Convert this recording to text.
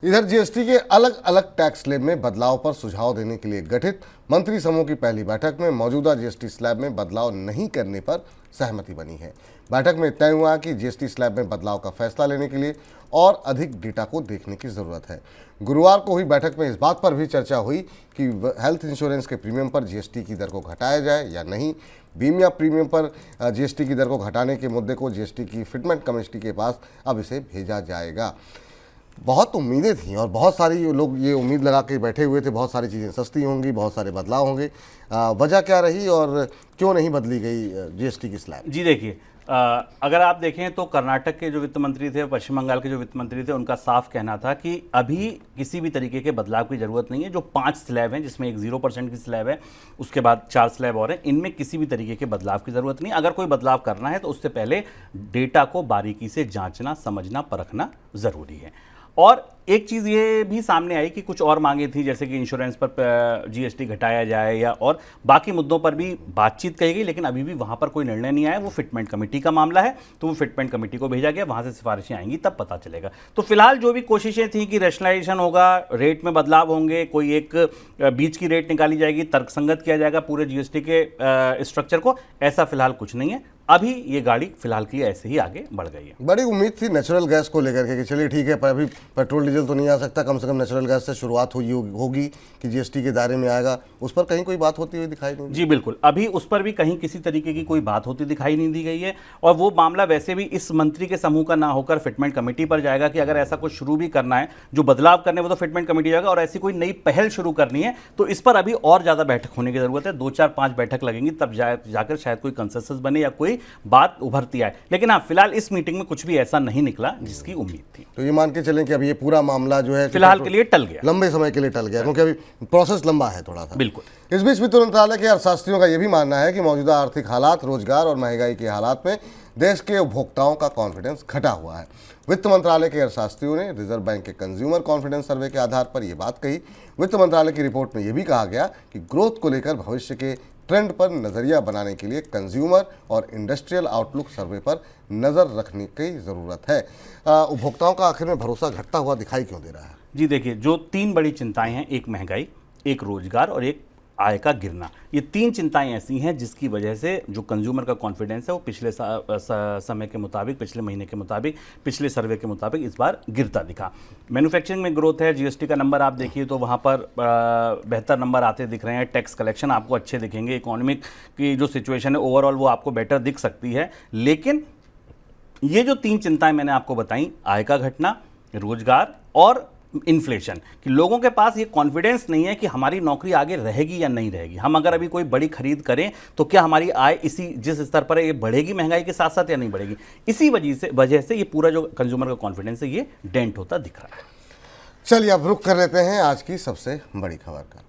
इधर जीएसटी के अलग अलग टैक्स स्लैब में बदलाव पर सुझाव देने के लिए गठित मंत्री समूह की पहली बैठक में मौजूदा जीएसटी स्लैब में बदलाव नहीं करने पर सहमति बनी है। बैठक में तय हुआ कि जीएसटी स्लैब में बदलाव का फैसला लेने के लिए और अधिक डेटा को देखने की जरूरत है। गुरुवार को हुई बैठक में इस बात पर भी चर्चा हुई कि हेल्थ इंश्योरेंस के प्रीमियम पर जीएसटी की दर को घटाया जाए या नहीं। बीमा प्रीमियम पर जीएसटी की दर को घटाने के मुद्दे को जीएसटी की फिटमेंट कमेटी के पास अब इसे भेजा जाएगा। बहुत उम्मीदें थीं और बहुत सारी लोग ये उम्मीद लगा के बैठे हुए थे, बहुत सारी चीज़ें सस्ती होंगी, बहुत सारे बदलाव होंगे। वजह क्या रही और क्यों नहीं बदली गई जीएसटी की स्लैब? जी देखिए, अगर आप देखें तो कर्नाटक के जो वित्त मंत्री थे, पश्चिम बंगाल के जो वित्त मंत्री थे, उनका साफ कहना था कि अभी किसी भी तरीके के बदलाव की जरूरत नहीं है। जो 5 स्लैब हैं, जिसमें एक 0% की स्लैब है, उसके बाद 4 स्लैब और हैं, इनमें किसी भी तरीके के बदलाव की जरूरत नहीं। अगर कोई बदलाव करना है तो उससे पहले डेटा को बारीकी से जांचना, समझना, परखना जरूरी है। और एक चीज़ ये भी सामने आई कि कुछ और मांगे थी, जैसे कि इंश्योरेंस पर जीएसटी घटाया जाए या और बाकी मुद्दों पर भी बातचीत कही गई, लेकिन अभी भी वहाँ पर कोई निर्णय नहीं आया। वो फिटमेंट कमेटी का मामला है, तो वो फिटमेंट कमेटी को भेजा गया, वहाँ से सिफारिशें आएंगी तब पता चलेगा। तो फिलहाल जो भी कोशिशें थी कि रैशनलाइजेशन होगा, रेट में बदलाव होंगे, कोई एक बीच की रेट निकाली जाएगी, तर्कसंगत किया जाएगा पूरे जीएसटी के स्ट्रक्चर को, ऐसा फिलहाल कुछ नहीं है। अभी ये गाड़ी फिलहाल के लिए ऐसे ही आगे बढ़ गई है। बड़ी उम्मीद थी नेचुरल गैस को लेकर के कि चलिए ठीक है, पर अभी पेट्रोल डीजल तो नहीं आ सकता, कम से कम नेचुरल गैस से शुरुआत होगी कि जीएसटी के दायरे में आएगा। उस पर कहीं कोई बात होती हुई दिखाई नहीं दी। जी बिल्कुल, अभी उस पर भी कहीं किसी तरीके की कोई बात होती दिखाई नहीं दी गई है। और वो मामला वैसे भी इस मंत्री के समूह का ना होकर फिटमेंट कमेटी पर जाएगा कि अगर ऐसा कुछ शुरू भी करना है, जो बदलाव करने वो तो फिटमेंट कमेटी जाएगा, और ऐसी कोई नई पहल शुरू करनी है तो इस पर अभी और ज़्यादा बैठक होने की जरूरत है। 2, 4, 5 बैठक लगेंगी, तब जाकर शायद कोई कंसेंसस बने या कोई बात उभरती आए। लेकिन हाँ, फिलहाल इस मीटिंग में कुछ भी ऐसा नहीं निकला जिसकी उम्मीद थी। तो ये मान के चलें कि अभी ये पूरा मामला जो है फिलहाल के लिए टल गया, लंबे समय के लिए टल गया, क्योंकि अभी प्रोसेस लंबा है थोड़ा सा। बिल्कुल। इस बीच वित्त मंत्रालय के अर्थशास्त्रियों का यह भी मानना है कि मौजूदा आर्थिक हालात, रोजगार और महंगाई के हालात में देश के उपभोक्ताओं का कॉन्फिडेंस घटा हुआ है। वित्त मंत्रालय के अर्थशास्त्रियों ने रिजर्व बैंक के कंज्यूमर कॉन्फिडेंस सर्वे के आधार पर यह बात कही। वित्त मंत्रालय की रिपोर्ट में यह भी कहा गया कि ग्रोथ को लेकर भविष्य के ट्रेंड पर नजरिया बनाने के लिए कंज्यूमर और इंडस्ट्रियल आउटलुक सर्वे पर नजर रखने की जरूरत है। उपभोक्ताओं का आखिर में भरोसा घटता हुआ दिखाई क्यों दे रहा है? जी देखिए, जो 3 बड़ी चिंताएं हैं, एक महंगाई, एक रोजगार और एक आय का गिरना, ये 3 चिंताएं ऐसी हैं जिसकी वजह से जो कंज्यूमर का कॉन्फिडेंस है वो पिछले समय के मुताबिक, पिछले महीने के मुताबिक, पिछले सर्वे के मुताबिक इस बार गिरता दिखा। मैन्युफैक्चरिंग में ग्रोथ है, जीएसटी का नंबर आप देखिए तो वहाँ पर बेहतर नंबर आते दिख रहे हैं। टैक्स कलेक्शन आपको अच्छे दिखेंगे, इकोनॉमिक की जो सिचुएशन है ओवरऑल वो आपको बेटर दिख सकती है। लेकिन ये जो 3 चिंताएं मैंने आपको बताई, आय का घटना, रोजगार और इन्फ्लेशन, कि लोगों के पास ये कॉन्फिडेंस नहीं है कि हमारी नौकरी आगे रहेगी या नहीं रहेगी। हम अगर अभी कोई बड़ी खरीद करें तो क्या हमारी आय इसी जिस स्तर पर है ये बढ़ेगी महंगाई के साथ साथ या नहीं बढ़ेगी। इसी वजह से ये पूरा जो कंज्यूमर का कॉन्फिडेंस है ये डेंट होता दिख रहा है। चलिए अब रुख कर लेते हैं आज की सबसे बड़ी खबर का।